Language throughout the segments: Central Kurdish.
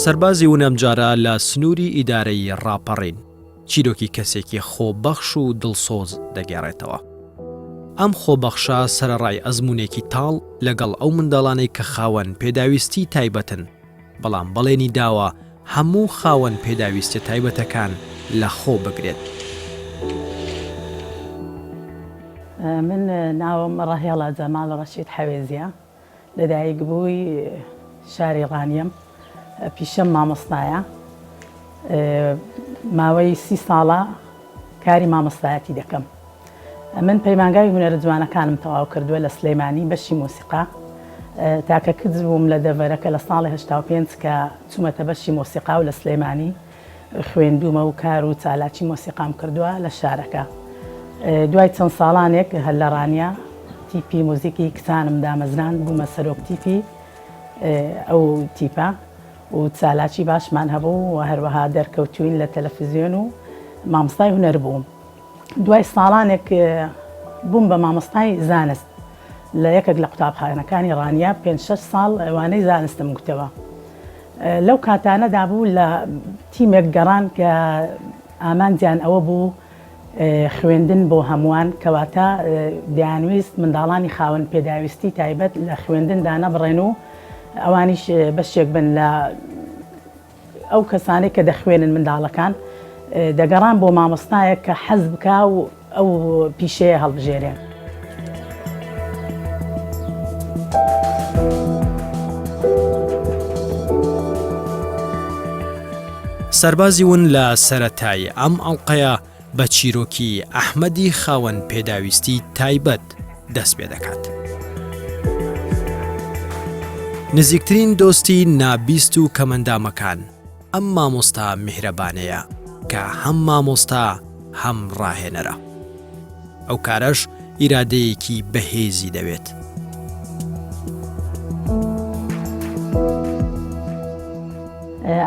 سەربازی ون ئەمجارە لە سنووری ئیدارەی ڕاپەڕین چیرۆکی کەسێکی خۆبەخش و دڵسۆز دەگێڕێتەوە. ئەم خۆبەخشە سەرەڕای ئەزموونێکی تاڵ لەگەڵ ئەو منداڵانەی کە خاوەن پێداویستی تایبەتن، بەڵام بەڵێنی داوە هەموو خاوەن پێداویستە تایبەتەکان لە خۆ بگرێت. من ناوم ڕەهێڵە جەماڵ ڕەشید حەوێزیە، لەدایک بووی شاری ڕانیم، پیشەم مامۆستایە، ماوەی 30 ساڵە کاری مامۆستایەتی دەکەم. من پەیمانگای هونەرە جوانەکانم تەواو کردووە لە سلێمانی بەشی مۆسیقا، تاکە کچ بووم لە دەڤەرەکە لە ساڵی 85 کە چوومەتە بەشی مۆسیقا و لە سلێمانی خوێندومە و کار و چالاکی مۆسیقام کردووە لە شارەکە. دوای چەند ساڵانێک هەر لە ڕانیا تیپی مۆزیکی کچانم دامەزران بوومە سەرۆک تیپی ئەو تیپە و چالاکی باشمان هەبوو و هەروەها دەرکەوتوین لە تەلەڤیزیۆن و مامۆستای هونەر بووم. دوای ساڵانێک بووم بە مامۆستای زانست لە یەکێک لە قوتابخانەکانی ڕانیا 5-6 ساڵ ئەوانەی زانستم گوتەوە. لەو کاتانەدا بوو لە تیمێک گەڕان کە ئامانجیان ئەوە بوو خوێندن بۆ هەمووان، کەواتە دەیانویست منداڵانی خاوەن پێداویستی تایبەت لە خوێندندا نەبڕێن و ئەوانیش بەشێک بن لە ئەو کەسانەی کە دەخوێنن منداڵەکان، دەگەڕان بۆ مامۆستایەک کە حەز بکا و ئەو پیشەیە هەڵبژێرێن. سەربازی ون لە سەرەتای ئەم ئەڵقەیە بە چیرۆکی ئەحمەدی خاوەن پێداویستی تایبەت دەست پێ دەکات. نزیکترین دۆستی نابیست و کەمەندامەکان ئەم مامۆستا میهرەبانەیە کە هەم مامۆستا هەم ڕاهێنەرە. ئەو کارەش ئیرادەیەکی بەهێزی دەوێت.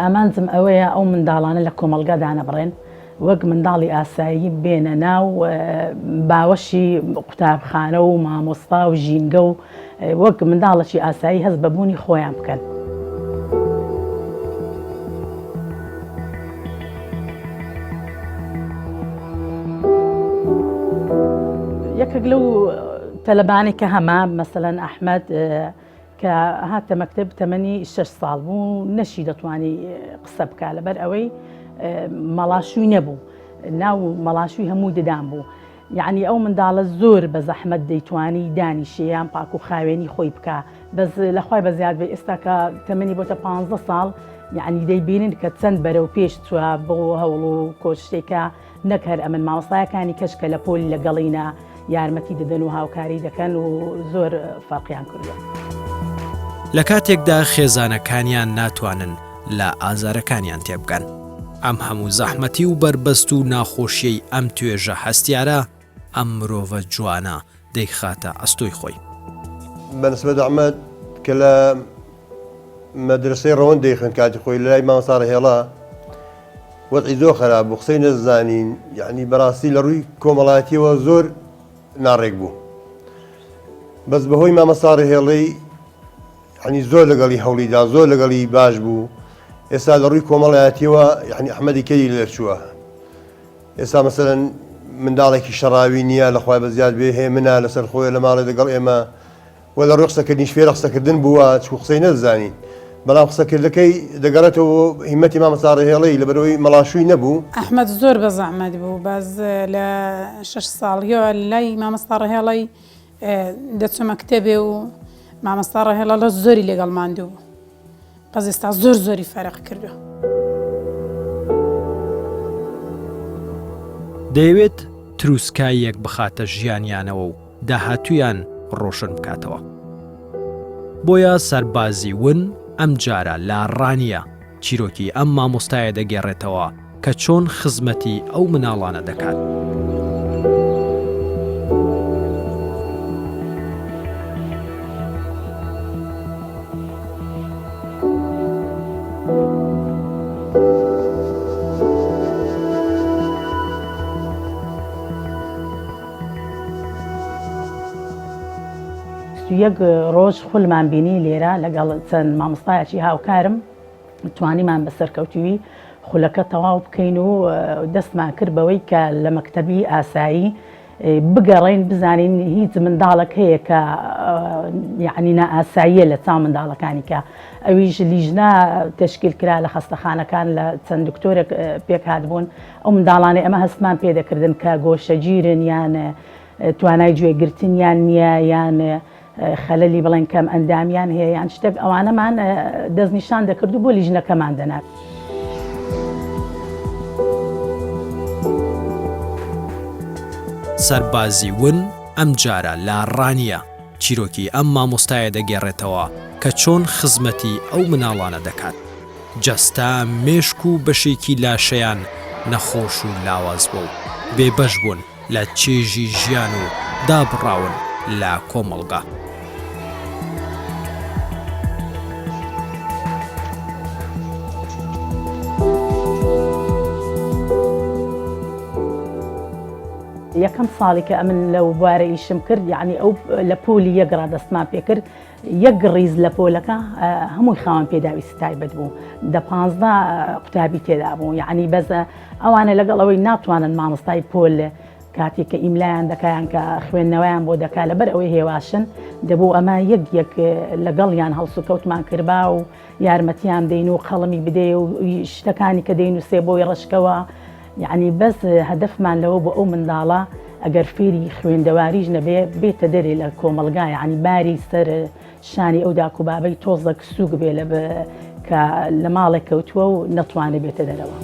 ئامانجم ئەوەیە ئەو منداڵانە لە کۆمەڵگەدا نەبڕێن، وەک منداڵی ئاسایی بێنە ناو باوەشی قوتابخانە و مامۆستا و ژینگە و وەک منداڵەکی ئاسایی هەست بەبوونی خۆیان بکەن. یەکێک لەو تەلەبانی کە هەما مەسەلەن ئەحمەد کە هاتە مەکتەب تەمەنی 6 ساڵ بوو، نەشی دەتوانی قسە بکات لەبەر ئەوەی مەڵاشووی نەبوو، ناو مەڵاشووی هەموو ددان بوو. یعنی ئەو منداڵە زۆر بە زەحمەت دەیتوانی دانیشەیان پاک و خاوێنی خۆی بکە، بەس لەخوای بەزیاد بێ ئێستا کە تەمەنی بۆتە 15 ساڵ یعنی دەیبینن کە چەند بەرەو پێش چووە بۆ هەوڵ و کۆشتێکە نەک هەر ئەمن مامۆستایەکانی کەشکە لە پۆلی لەگەڵینە یارمەتی دەدەن و هاوکاری دەکەن و زۆر فەرقیان کردووە. لە کاتێکدا خێزانەکانیان ناتوانن لە ئازارەکانیان تێبگەن، ئەم هەموو زەحمەتی و بربەست و ناخۆشیەی ئەم توێژە هەستیارە ئەم مرۆڤە جوانە دەیخاتە ئەستۆی خۆی. بەنسبەت ئەحمەد کە لە مەدرسەی ڕەوەند دەیخوێن کاتی خۆی لە لای مامۆستا ڕەهێڵە وەضعی زۆر خراپ بوو، قسەی نەزانین، یعنی بەڕاستی لە ڕووی کۆمەڵایەتیەوە زۆر ناڕێک بوو. بەس بەهۆی مامۆستا ڕەهێڵەی یعنی زۆر لەگەڵی هەوڵیدا، زۆر لەگەڵی باش بوو. ئێستا لە ڕووی کۆمەڵایەتیەوە یعنی ئەحمەدی کەی لێرچووە. ئێستا مەسەلەن منداڵێکی شەڕاوی نییە، لەخوای بەزیاد بێ هەیە منە لەسەر خۆی لە ماڵێ لەگەڵ ئێمە وە لە ڕووی قسەکردنی فێرە قسەکردن بووە، چکو قسەی نەزانین، بەڵام قسەکردەکەی دەگەڕێتەوە هیمەتی مامۆستا ڕەهێڵەی لەبەرەوەی مەڵاشووی نەبوو. ئەحمەد زۆر بە زەحمەت بوو، باز لە 6 ساڵیەوە لای مامۆستا ڕەهێڵەی دەچوو مەکتەبێ و مامۆستا ڕەهێڵە زۆری لەگەڵ ماندوو بوو، بەس ئێستا زۆری فەرق کردووە. دەیەوێت تروسکاییەک بخاتە ژیانیانەوە و داهاتویان ڕۆشن بکاتەوە. بۆیە سەربازی ون ئەم جارە لە ڕانیە چیرۆکی ئەم مامۆستایە دەگێڕێتەوە کە چۆن خزمەتی ئەو مناڵانە دەکات. یەک ڕۆژ خولمان بینی لێرە لەگەڵ چەند مامۆستایەکی هاوکارم توانیمان بەسەرکەوتوی خولەکە تەواو بکەین و دەستمان کرد بەوەی کە لە مەکتەبی ئاسایی بگەڕین بزانین هیچ منداڵێک هەیە کە یعنی نائاساییە لە چاو منداڵەکانی کە ئەویش لیژنا تشکیل کرا لە خەستەخانەکان لە چەند دکتۆرێک پێک هاتبوون ئەو منداڵانەی ئەمە هەستمان پێدەکردن کە گۆشەگیرن یان توانای گوێگرتنیان نییە یان خەلەلی بڵێن کەم ئەندامیان هەیە یان شتێک ئەوانەمان دەستنیشان دەکرد و بۆ لیژنەکەمان دەنات. سەربازی ون ئەم جارە لە ڕانیە چیرۆکی ئەم مامۆستایە دەگێڕێتەوە کە چۆن خزمەتی ئەو مناڵانە دەکات. جەستا مێشک و بەشێکی لاشەیان نەخۆش و لاواز بوو بێبەش بوون لە چێژی ژیان و دابڕاون لە کۆمەڵگا. یەکەم ساڵی کە ئەمن لەو بوارە ئیشم کرد یعنی ئەو لە پۆلی یەکڕا دەستمان پێکرد یەک ڕیز لە پۆلەکە هەمووی خاوەن پێداویستی تایبەت بوو 15 قوتابی تێدا بوو یعنی بەزە ئەوانە لەگەڵ ئەوەی ناتوانن مامۆستای پۆل کاتێک کە ئیملایان دەکایان کە خوێندنەوەیان بۆ دەکا لەبەر ئەوەی هێواشن دەبوو ئەمە یەک لەگەڵیان هەڵس و کەوتمان کردبا و یارمەتیان دەین و قەڵەمی بدەی و شتەکانی کە دەینوسێ بۆی ڕشکەوە یعنی بەس هەدەفمان لەوە بۆ ئەو منداڵە ئەگەر فێری خوێندەواریش نەبێ بێتە دەرێ لە کۆمەڵگا یعنی باری سەر شانی ئەو داکوبابەی تۆزە سووک بێ لە کە لە ماڵێک کەوتووە و نەتوانێت بێتە دەرەوە.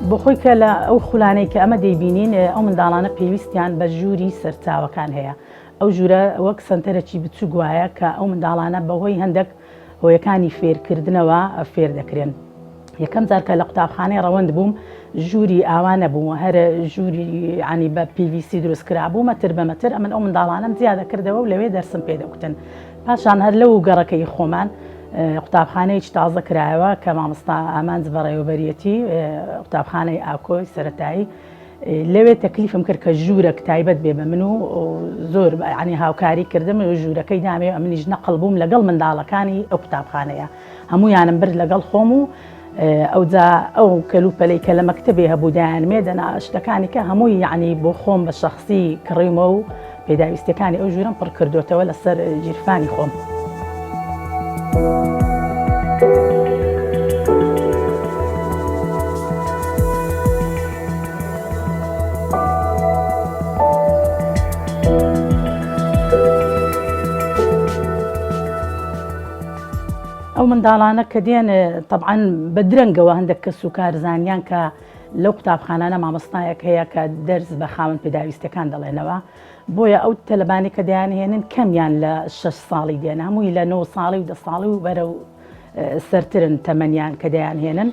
بۆ خۆی کە لە ئەو خولانەی کە ئەمە دەیبینین ئەو منداڵانە پێویستیان بە ژووری سەرچاوەکان هەیە. ئەو ژوورە وەک سنتەرێکی بچوو گوایە کە ئەو منداڵانە بەهۆی هەندێک هۆیەکانی فێرکردنەوە فێر دەکرێن. یەکەم جار کە لە قوتابخانەی ڕەوەند بووم ژووری ئاوا نەبووم هەر ژووری عنی بە PVC دروست کرابوو مەتر بە مەتر ئەمن ئەو منداڵانم زیادە کردەوە و لەوێ دەرسم پێدەکوتن. پاشان هەر لەو گەڕەکەی خۆمان قوتابخانەیەکی تازە کرایەوە کە مامۆستا ئامانج بەڕێوەبەریەتی قوتابخانەی ئاکۆی سەرەتایی لەوێ تەکلیفم کرد کە ژوورێک تایبەت بێ بە من و زۆر ینی هاوکاری کردم و ژوورەکەی دامێ ئەمنیش نەقڵ بووم لەگەڵ منداڵەکانی ئەو قوتابخانەیە هەموویانم برد لەگەڵ خۆم و ئەوجا ئەو کەلوپەلەی کە لە مەکتەبێ هەبوو دایانمێ دەنا شتەکانی کە هەمووی یعنی بۆ خۆم بە شەخسی کڕیمە و پێداویستەکانی ئەو ژوورم پڕ کردوتەوە لەسەر جیرفانی خۆم. ئەو منداڵانە کە دێن طبعاً بە درەنگەوە هەندێک کەس و کارزانیان کە لەو قوتابخانانە مامۆستایەک هەیە کە دەرس بە خاوەن پێداویستەکان دەڵێنەوە بۆیە ئەو تەلەبانی کە دەیانهێنن کەمیان لە 6 ساڵی دێن هەمووی لە 9 ساڵی و 10 ساڵی و بەرە و سەرترن تەمەنیان کە دەیانهێنن.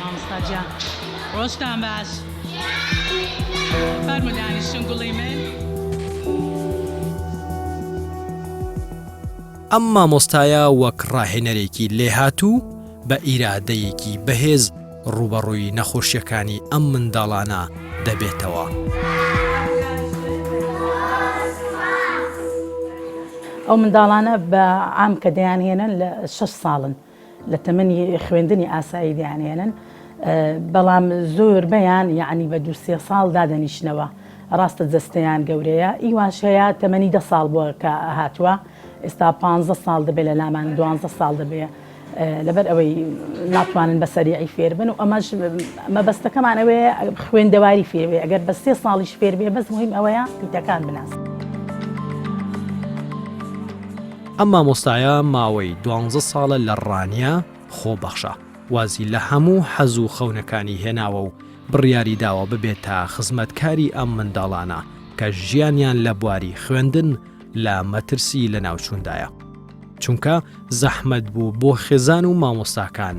مامۆستا جان ڕۆژتان باش فەرموو دانیشتن گوڵی من. ئەم مامۆستایە وەک ڕاهێنەرێکی لێهاتوو بە ئیرادەیەکی بەهێز ڕوبەڕووی نەخۆشیەکانی ئەم منداڵانە دەبێتەوە. ئەو منداڵانە بە عام کە دەیانهێنن لە 6 ساڵن لە تەمەنی خوێندنی ئاسایی دەیانهێنن بەڵام زۆر بەیان یعنی بە 2-3 ساڵ دادەنیشنەوە ڕاستە جەستەیان گەورەیە ئیواشەیە تەمەنی 10 ساڵ بووە کە هاتووە ئێستا 15 ساڵ دەبێت لە لامان 12 ساڵ دەبێت لەبەر ئەوەی ناتوانن بە سەریعی فێر بن و ئەمەش مەبەستەکەمان ئەوەیە خوێندەواری فێر ئەگەر بە 3 ساڵیش فێر بێ بەس مهم ئەوەیە پیتەکان بناسن. ئەم مامۆستایە ماوەی 12 ساڵە لە ڕانیە خۆبەخشە وازی لە هەموو حەز و خەونەکانی هێناوە و بڕیاری داوە ببێتە خزمەتکاری ئەم منداڵانە کە ژیانیان لە بواری خوێندن لە مەترسی لە ناوچووندایە چونکە زەحمەت بوو بۆ خێزان و مامۆستاکان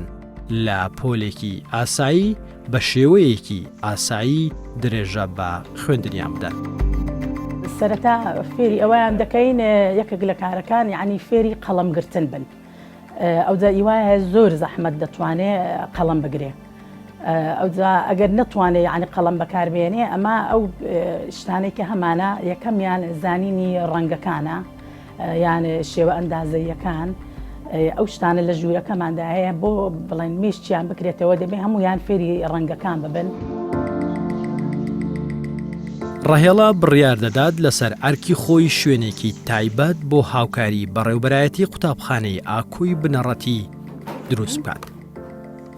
لە پۆلێکی ئاسایی بە شێوەیەکی ئاسایی درێژە بە خوێندنیان بدەن. سەرەتا فێری ئەوەیان دەکەین یەکێک لە کارەکان یعنی فێری قەڵەمگرتن بن ئەوجا ئیوایە زۆر زەحمەت دەتوانێت قەڵەم بگرێ. ئەوجا ئەگەر نەتوانێت یعنی قەڵەم بەکاربێنێ ئەمە ئەو شتانێک کە هەمانە یەکەمیان زانینی ڕەنگەکانە یان شێوە ئەندازەیەکان ئەو شتانە لە ژوورەکەماندا هەیە بۆ بڵێن مێشتیان بکرێتەوە دەبێ هەمویان فێری ڕەنگەکان ببن. ڕەهێڵە بڕیار دەدات لەسەر ئەرکی خۆی شوێنێکی تایبەت بۆ هاوکاری بەڕێوبەرایەتی قوتابخانەی ئاکۆی بنەڕەتی دروست بکات.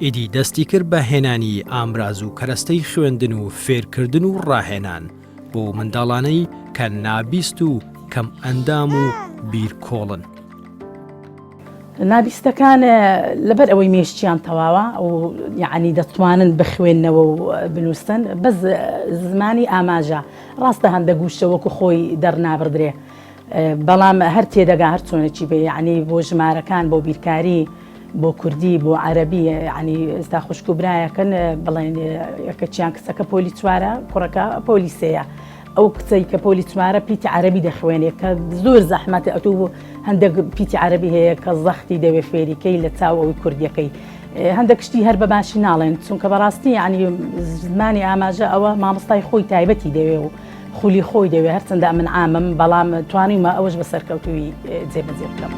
ئیدی دەستی کرد بە هێنانی ئامراز و کەرەستەی خوێندن و فێرکردن و ڕاهێنان بۆ منداڵانەی کە نابیست و کەم ئەندام و بیرکۆڵن. نابیستەکان لەبەر ئەوەی مێشتیان تەواوە و یعنی دەتوانن بخوێننەوە و بنووسن بەس زمانی ئاماژە ڕاستە هەندە گوشتەوەکو خۆی دەرنابردرێ بەڵام هەر تێدەگا هەر چۆنێکی بێ یعنی بۆ ژمارەکان بۆ بیرکاری بۆ کوردی بۆ عەرەبی ینی ئێستا خوشک و برایەکەن بڵێن یەکەچیان کچەکە پۆلی چوارە کوڕەکە پۆلیسەیە ئەو کچەی کە پۆلی چوارە پیتی عەرەبی دەخوێنێت کە زۆر زەحمەتە ئەتوو هەندێک پیتی عەرەبی هەیە کە زەختی دەوێ فێریکەی لە چاو ئەوی کوردیەکەی هەندێک کشتی هەر بەباشی ناڵێن چونکە بەڕاستی ینی زمانی ئاماژە ئەوە مامۆستای خۆی تایبەتی دەوێ و خولی خۆی دەوێ هەرچەندە من عامم بەڵام توانیمە ئەوەش بە سەرکەوتوی جێبەجێ بکەم.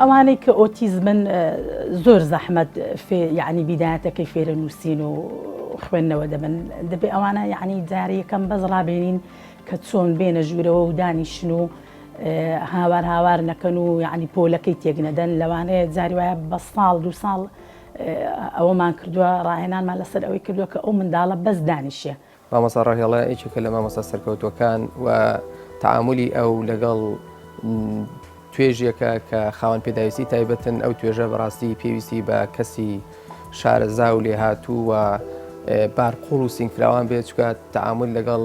ئەوانەی کە ئۆتیزمن زۆر زەحمەت یعنی بیدایەتەکەی فێرە نووسین و خوێندنەوە دەبن دەبێ ئەوانە یعنی جارە یەکەم بەز ڕابێنین کە چۆن بێنە ژوورەوە و دانیشن و هاوار نەکەن و یعنی پۆلەکەی تێک نەدەن لەوانەیە جاری وایە بە ساڵ دو ساڵ ئەوەمان کردووە ڕاهێنانمان لەسەر ئەوەی کردووە کە ئەو منداڵە بەس دانیشێ. مامۆستا ڕاهێڵە یەکێکە لە مامۆستا سەرکەوتوەکان و تەعاملی ئەو لەگەڵ توێژێکە کە خاوەن پێداویستی تایبەتن ئەو توێژە بەڕاستی پێویستی بە کەسی شارەزا و لێهاتوو و بارقوڵ و سینگفراوان بێت چکە تەعامل لەگەڵ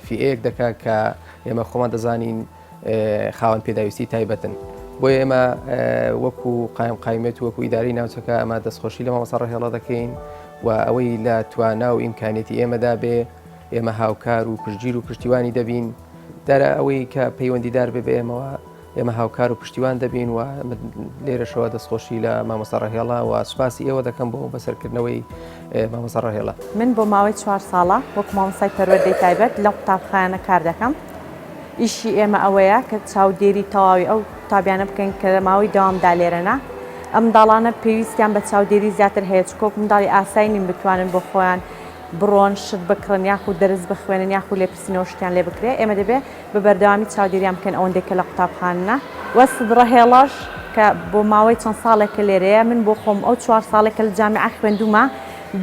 فیئەیەک دەکات کە ئێمە خۆمان دەزانین خاوەن پێداویستی تایبەتن. بۆیە ئێمە وەکو قایمێت وەکو ئیداری ناوچەکە ئەمە دەستخۆشی لە مامۆستا ڕاهێڵە دەکەین و ئەوەی لە توانا و ئیمکانێتی ئێمەدا بێ ئێمە هاوکار و پشتگیر و پشتیوانی دەبین دەرە ئەوەی کە پەیوەندیدار بێ بە ئێمەوە ئێمە هاوکار و پشتیوان دەبین و لێرەشەوە دەستخۆشی لە مامۆستا ڕاهێڵە و سوپاسی ئێوە دەکەم بۆ بەسەرکردنەوەی مامۆستا ڕاهێڵە. من بۆ ماوەی 4 ساڵە وەکو مامۆستای پەروەردەی تایبەت لەو قوتابخانە کار دەکەم. ئیشی ئێمە ئەوەیە کە چاودێری تەواوی ئەو قوتابیانە بکەین کە ماوەی دەوامدا لێرەنە. ئەم منداڵانە پێویستیان بە چاودێری زیاتر هەیە چکۆک منداڵی ئاسایی نین بتوانن بۆ خۆیان بڕۆن شت بکڕن یاخو دەرز بخوێنن یاخو لێپرسینەوە شتیان لێ بکرێ ئێمە دەبێت بە بەردەوامی چاودێریان بکەن ئەوەندێک کە لە قوتابخانە وەست ڕاهێڵەش کە بۆ ماوەی چەند ساڵێکە لێرەیە من بۆ خۆم ئەو 4 ساڵێکە لە جامیعە خوێندومە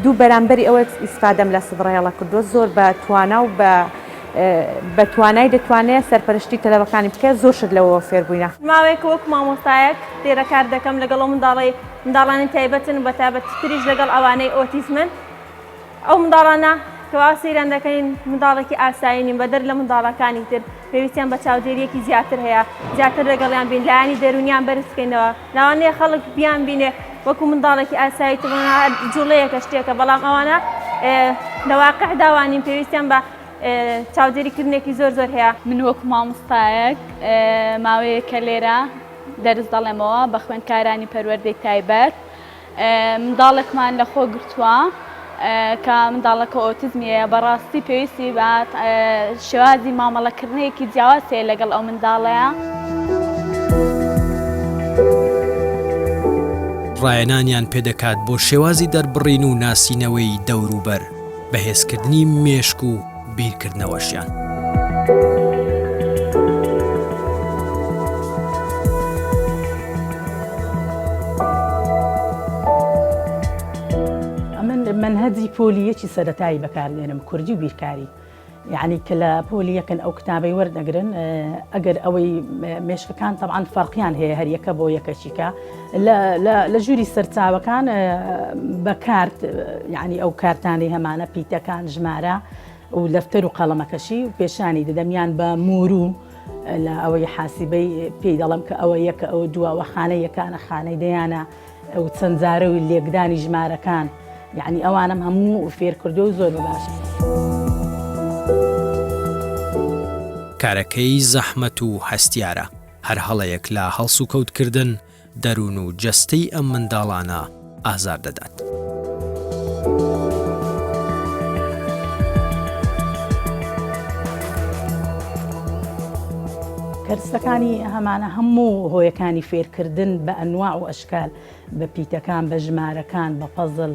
دوو بەرامبەری ئەوە ئیسفادەم لە سەد ڕاهێڵە کردووە زۆر بە توانا و بە توانای دەتوانێت سەرپەرشتی تەلەبەکانی بکەێت زۆر شت لەوەوە فێربووینە. ماوەیەکە وەک مامۆستایەک لێرە کار دەکەم لەگەڵ منداڵانی تایبەتن و بەتابەت تریش لەگەڵ ئەوانەی ئۆتیزمن ئەو منداڵانە کەوا سەیران دەکەین منداڵێکی ئاسایی نین بەدەر لە منداڵەکانی تر پێویستیان بە چاودێریەکی زیاتر هەیە زیاتر لەگەڵیان بین لایانی دەرونیان بەرز بکەینەوە لەوانەیە خەڵک بیان بینێ وەکو منداڵێکی ئاسایی جوڵەیەکە شتێکە بەڵام ئەوانە لە واقع داوانین پێویستیان بە چاودێریکردنێکی زۆر هەیە. من وەکو مامۆستایەک ماوەیەکە لێرە دەرز دەڵێمەوە بە خوێندکارانی پەروەردەی تایبەت منداڵێکمان لە خۆ گرتووە کە منداڵەکە ئۆتیزمیە بەڕاستی پێویستی بە شێوازی مامەڵەکردنەیەکی جیاوازەیە لەگەڵ ئەو منداڵەیە. ڕایەنانیان پێدەکات بۆ شێوازی دەربڕین و ناسینەوەی دەوروبەر بەهێزکردنی مێشک و بیرکردنەوەشیان. منهجی پۆلیەکی سەرەتایی بەکاردێنم کوردی و بیرکاری یعنی کە لە پۆلی یەکن ئەو کتابەی وەردەگرن ئەگەر ئەوەی مێشکەکان طبعاً فەرقیان هەیە هەر یەکە بۆ یەکەچیکە لە ژووری سەرچاوەکان بە کارت یعنی ئەو کارتانی هەمانە پیتەکان ژمارە و لەفتەر و قەڵەمەکەشی و پێشانی دەدەمیان بە موروو لە ئەوەی حاسیبەی پێی دەڵم کە ئەوە یەکە ئەو دووە خانەی یەکانە خانەی دەیانە ئەو چەند جارە و لێکدانی ژمارەکان یعنی ئەوانم هەموو فێر کردو و زۆر باشە. کارەکەی زەحمەت و هەستیارە هەر هەڵەیەک لە هەڵس و کەوتکردن دەروون و جەستەی ئەم منداڵانە ئازار دەدات. کەرسەکانی هەمانە هەموو هۆیەکانی فێرکردن بە ئەنواع و ئەشکال بە پیتەکان بە ژمارەکان بە پەزڵ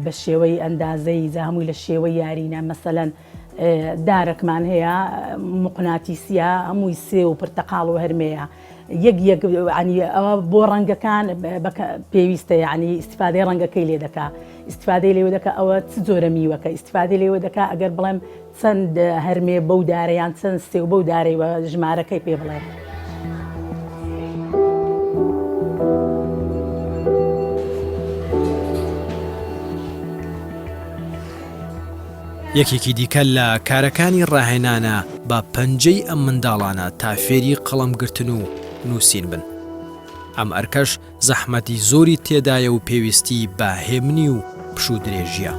بە شێوەی ئەندازەی هەمووی لە شێوەی یارینە مەسەلەن دارێکمان هەیە مقناتیسیە هەمووی سێ و پرتەقاڵ و هەرمەیە یەک ئەوە بۆ ڕەنگەکان پێویستە یعنی ئیسیفادەی ڕەنگەکەی لێ دەکا ئیسیفادەی لێوە دەکە ئەوە چ جۆرە میوەکە ئیسیفادەی لێوە دەکا ئەگەر بڵێم چەند هەرمێ بەو دارەیان چەند سێ و بەو دارەی وە ژمارەکەی پێ بڵێ. یەکێکی دیکە لە کارەکانی ڕاهێنانە بە پەنجەی ئەم منداڵانە تا فێری قەڵەمگرتن و نووسین بن. ئەم ئەرکەش زەحمەتی زۆری تێدایە و پێویستی بە هێمنی و پشوو درێژیە.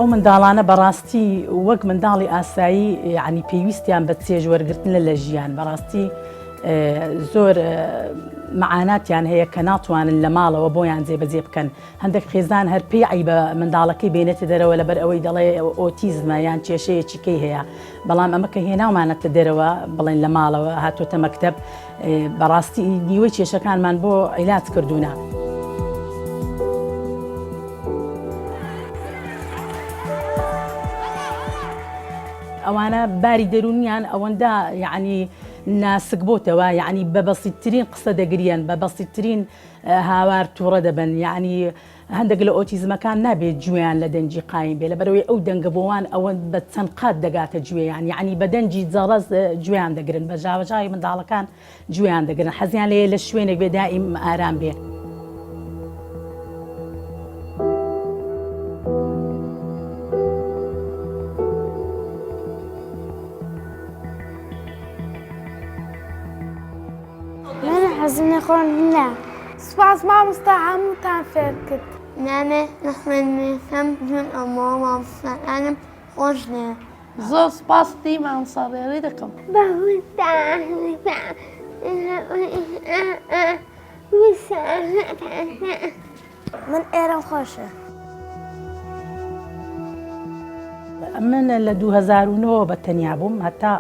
ئەو منداڵانە بەڕاستی وەک منداڵی ئاسایی ینی پێویستیان بە چێژوەرگرتنە لە ژیان بەڕاستی زۆر معاناتیان هەیە کە ناتوانن لە ماڵەوە بۆیان جێبەجێ بکەن هەندێک خێزان هەر پێی بە منداڵەکەی بێنێتە دەرەوە لەبەر ئەوەی دەڵێ ئۆتیزمە یان کێشەیەکیکەی هەیە بەڵام ئەمە کە هێناومانەتە دەرەوە بڵێن لە ماڵەوە هاتوۆتە مەکتەب بەڕاستی نیوەی کێشەکانمان بۆ عیلاج کردوونە. ئەوانە باری دەرونیان ئەوەندە یعنی ناسک بۆتەوە یعنی بە بەسیترین قسە دەگریان بە بەسیترین هاوار تووڕە دەبن یعنی هەندێک لە ئۆتیزمەکان نابێت گوێیان لە دەنجی قایم بێ لەبەرەوەی ئەو دەنگە بۆوان ئەوە بە چەند قات دەگاتە گوێیان یعنی بە دەنجی جەڕەز گوێیان دەگرن بە ژاوەژاوی منداڵەکان گوێیان دەگرن حەزیان لێ لە شوێنێک بێ دائیم ئارام بێ. حزني خون لا سباس ما مستعم تنفر كت نامي نحن نفهم من أمام مستعم وجنا زو سباس دي ما مصاب يريدكم بقول تعالي من إيران خوشة من ل 2009 بەتەنیا بووم هەتا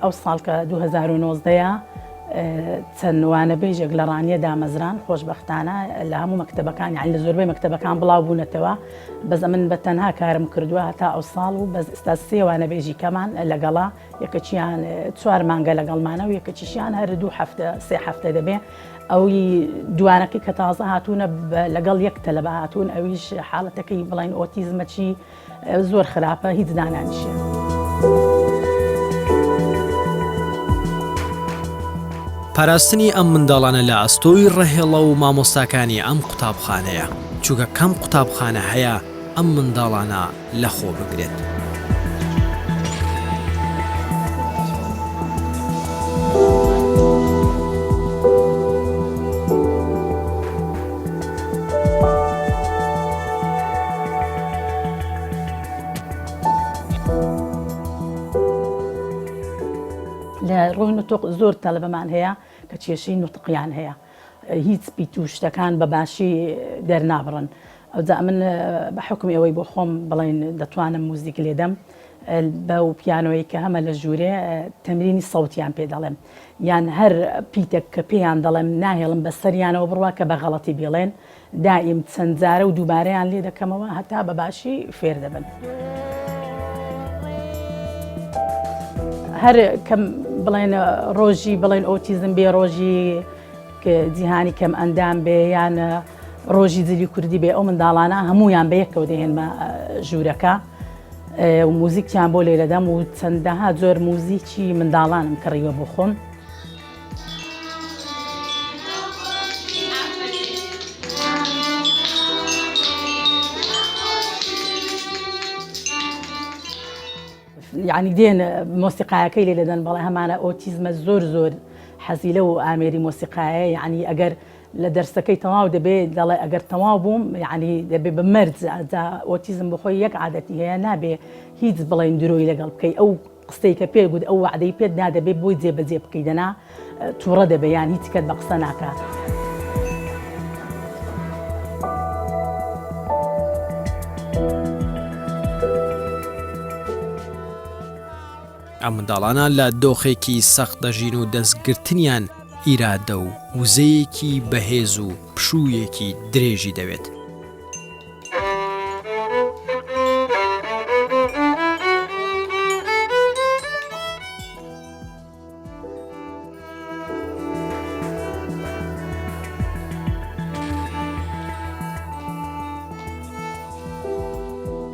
ئەو ساڵ کە 2019 چەند وانەبێژێک لە ڕانیە دامەزران خۆشبەختانە لە هەموو مەکتەبەکان یعنی لە زۆربەی مەکتەبەکان بڵاو بوونەتەوە بەس من بە تەنها کارم کردووە هەتا ئەو ساڵ و بەس ئێستا سێ وانەبێژی کەمان لەگەڵا یەکەچیان 4 مانگە لەگەڵمانە و یەکەچیشیان هەر 2 هەفتە 3 هەفتە دەبێ ئەوی دوانەکەی کە تازە هاتوونە لەگەڵ یەک تەلەبە هاتوون ئەویش حاڵەتەکەی بڵین ئۆتیزمەچی زۆر خراپە هیچ دانانیشێ. پاراستنی ئەم منداڵانە لە ئەستۆی ڕەهێڵە و مامۆستاکانی ئەم قوتابخانەیە چووکە کەم قوتابخانە هەیە ئەم منداڵانە لەخۆ بگرێت. لە ڕووی نوتق زۆر تەلەبەمان هەیە کە کێشەی نوتقیان هەیە هیچ بیت و شتەکان بە باشی دەرنابڕن ئەوجا من بە حکمی ئەوەی بۆ خۆم بڵێن دەتوانم موزیک لێدەم بە و پیانۆی کە هەمە لە ژوورێ تەمرینی سەوتیان پێ دەڵێم یان هەر پیتێک کە پێیان دەڵێم ناهێڵم بە سەریانەوە بڕوا کە بە غەڵەتی بێڵێن دائیم چەند جارە و دووبارەیان لێ دەکەمەوە هەتا بە باشی فێر دەبن. هەر کەم بڵێن ڕۆژی بڵێن ئۆتیزم بێ ڕۆژی کە جیهانی کەم ئەندام بێ یان ڕۆژی جلی کوردی بێ ئەو منداڵانە هەمویان بە یەکەوە دەهێنمە ژوورەکە و موزیکیان بۆ لێرە دەم و چەندەها زۆر موزیکی منداڵانم کڕیوە بۆ خۆم. یعنی دێن مۆسیقایەکەی لێ دەدەن بەڵێ هەمانە ئۆتیزمە زۆر حەزی لە و ئامێری مۆسیقایە یعنی ئەگەر لە دەرسەکەی تەواو دەبێت دەڵێ ئەگەر تەواو بووم یعنی دەبێت بە مەرج ئۆتیزم بخۆی یەک عادەتی هەیە نابێ هیچ بڵێن درۆی لەگەڵ بکەی ئەو قسەی کە پێ گوت ئەو وعدەی پێت نادەبێت بۆی جێبەجێ بکەی دەنا تووڕە دەبێت یان هیچ کەت بە قسە ناکات. ئەم منداڵانە لە دۆخێکی سەخت دەژین و دەستگرتنیان ئیرادە و وزەیەکی بەهێز و پشوویەکی درێژی دەوێت.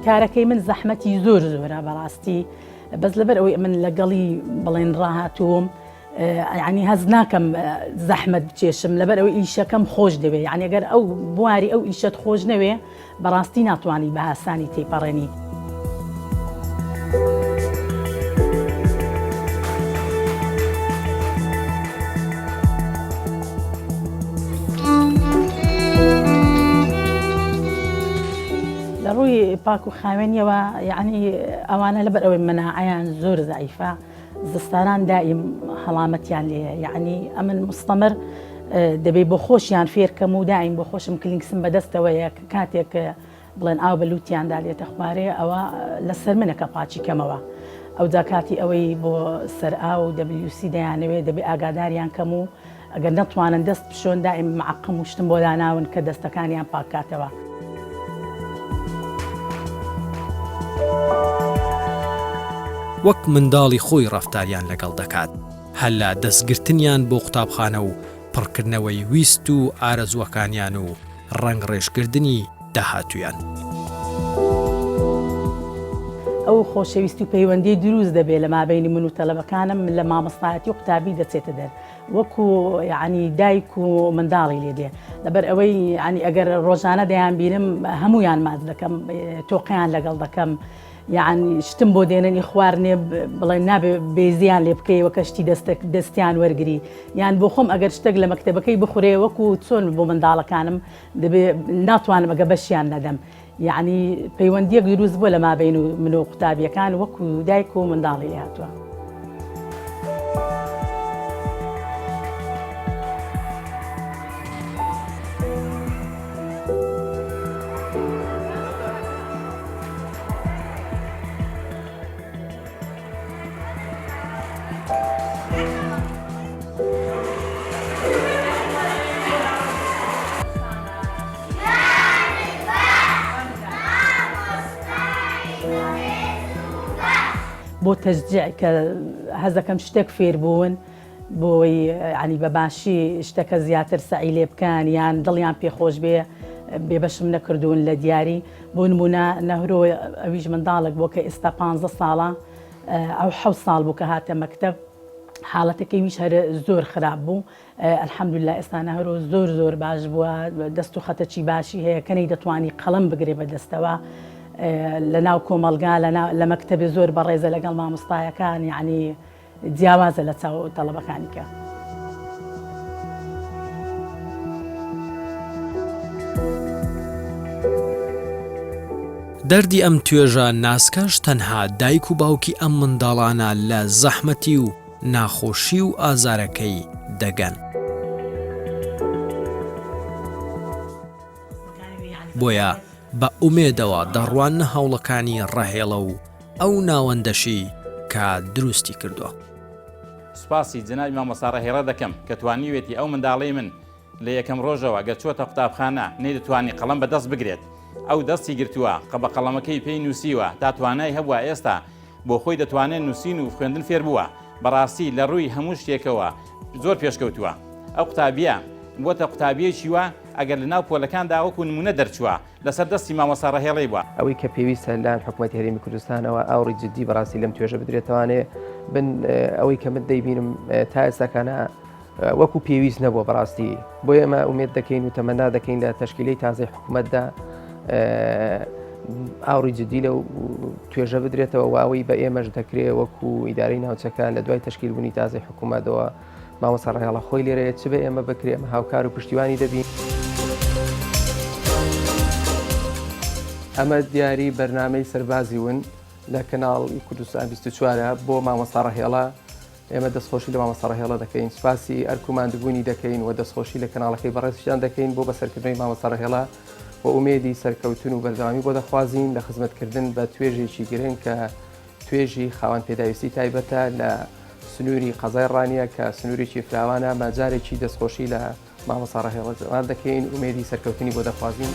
کارەکەی من زەحمەتی زۆرە بەڕاستی بەس لەبەر ئەوەی من لەگەڵی بڵێن ڕاهاتووم ینی هەز ناکەم زەحمەت بچێشم لەبەر ئەوەی ئیشەکەم خۆش دەوێ یعنی ئەگەر ئەو بواری ئەو ئیشەت خۆش نەوێ بەڕاستی ناتوانانی بە ئاسانی تێپەڕێنی. ڕووی پاک و خاوێنیەوە یعنی ئەوانە لەبەر ئەوەی مەناعەیان زۆر زەعیفە زستانان دائیم هەڵامەتیان لێ یعنی ئەمن مستەمر دەبێ بۆ خۆشیان فێرکەم و دائیم بۆ خۆشم کلینگسم بەدەستەوەیە کاتێک بڵێن ئاو بەلووتیاندا لێتە خوارێ ئەوە لەسەر منەکە پاچی کەمەوە ئەو جا کاتی ئەوەی بۆ سەر ئا و WC دەیانەوێت دەبێ ئاگاداریان کەم و ئەگەر نەتوانن دەست بشۆن دائیم معقم و شتم بۆ داناون کە دەستەکانیان پاکاتەوە. وەک منداڵی خۆی ڕەفتاریان لەگەڵ دەکات هەل لە دەستگرتنیان بۆ قوتابخانە و پڕکردنەوەی ویست و ئارەزوەکانیان و ڕەنگڕێژکردنی داهاتویان. ئەو خۆشەویستی و پەیوەندی دروست دەبێت لە مابینی من و تەلەبەکانم لە مامۆستایەتی و قوتابی دەچێتە دەر وەکو یعنی دایک و منداڵی لێ دێ لەبەر ئەوەی ینی ئەگەر ڕۆژانە دەیان بینم هەمویان ماز دەکەم تۆقیان لەگەڵ دەکەم یعنی شتم بۆ دێننی خواردنێ بڵێن نابێ بێزیان لێ بکەی وەکە شتی دەستیان وەرگری یان بۆ خۆم ئەگەر شتێک لە مەکتەبەکەی بخورێ وەکو چۆن بۆ منداڵەکانم دەبێ ناتوانم ئەگە بەشیان نەدەم یعنی پەیوەندیەک دروست بووە لە مابین و من و قوتابیەکان وەکو دایک و منداڵی لێ هاتووە. بۆ تەشجیع کە هەزەکەم شتێک فێر بوون بۆی ینی بەباشی شتەکە زیاتر سعی لێ بکەن یان دڵیان پێخۆش بێ بێبەشم نەکردوون لە دیاری بۆ نمونە نەهرۆ ئەویش منداڵک بۆ کە ئێستا 15 ساڵە ئەو 7 ساڵ بوو کە هاتە مەکتەب حاڵەتەکەی ویش هەر زۆر خراپ بوو ئەلحەمدوللا ئێستا نەهرۆ زۆر باش بووە دەست و خەتەکی باشی هەیە کەنەی دەتوانی قەڵەم بگرێ بەدەستەوە لە ناو کۆمەلگا لە مەکتەبی زۆر بەڕێزە لەگەڵ مامۆستایەکان یعنی جیاوازە لە چاو تەڵەبەکانی کە. دەردی ئەم توێژە ناسکەش تەنها دایک و باوکی ئەم منداڵانە لە زەحمەتی و ناخۆشی و ئازارەکەی دەگەن. بۆیە بە ئومێدەوە دەڕوانە هەوڵەکانی ڕەهێڵە و ئەو ناوەندەشی کە دروستی کردووە. سوپاسی جنابی مامۆستا ڕێهێڵە دەکەم کە توانیوێتی ئەو منداڵی من لە یەکەم ڕۆژەوە گەر چۆتە قوتابخانە نەیدەتوانی قەڵەم بەدەست بگرێت ئەو دەستی گرتووە کە بە قەڵەمەکەی پێی نووسیوە تا توانای هەبووە ئێستا بۆ خۆی دەتوانێت نووسین و خوێندن فێر بووە بەڕاستی لە ڕووی هەموو شتێکەوە زۆر پێشکەوتووە. ئەو قوتابیە بۆتە قوتابیەکی وە ئەگەر لە ناو پۆلەکاندا وەکو نمونە دەرچووە لەسەر دەستی مامۆستا ڕێهێڵەی بووە. ئەوەی کە پێویستە لەلایەن حکوومەتی هەرێمی کوردستانەوە ئاوڕی جددی بەڕاستی لەم توێژە بدرێتوانێ بن ئەوەی کە من دەیبینم تا ئێستاکانە وەکو پێویست نەبووە بەڕاستی بۆ ئێمە ئومێد دەکەین و تەمەنا دەکەین لە تەشکیلەی تازای حکوومەتدا ئاوڕی جددی لەو توێژە بدرێتەوە واوەی بە ئێمەش دەکرێت وەکو ئیدارەی ناوچەکان لە دوای تەشکیلبوونی تازای حکوومەتەوە مامۆستا ڕێهێڵە خۆی لێرەیە چ بە ئێمە بکرێت ئەمە هاوکار و پشتیوانی دەبین. ئەمە دیاری بەرنامەی سەربازی ون لە کەناڵی کوردستان 24 بۆ مامۆستا ڕێهێڵە. ئێمە دەستخۆشی لە مامۆستا ڕێهێڵە دەکەین، سوپاسی ئەرکوماندبوونی دەکەین و دەستخۆشی لە کەناڵەکەی بەڕێزیان دەکەین بۆ بەسەرکردنەوەی مامۆستا ڕێهێڵە و ئومێدی سەرکەوتن و بەردەوامی بۆ دەخوازیین لە خزمەتکردن بە توێژێکی گرنگ کە توێژی خاوەن پێداویستی تایبەتە لە سنووری قەزای ڕانیە کە سنوورێکی فراوانە ماجارێکی دەستخۆشی لە مامۆستا ڕێهێڵە دەکەین ئومێدی سەرکەوتنی بۆ دەخوازیین.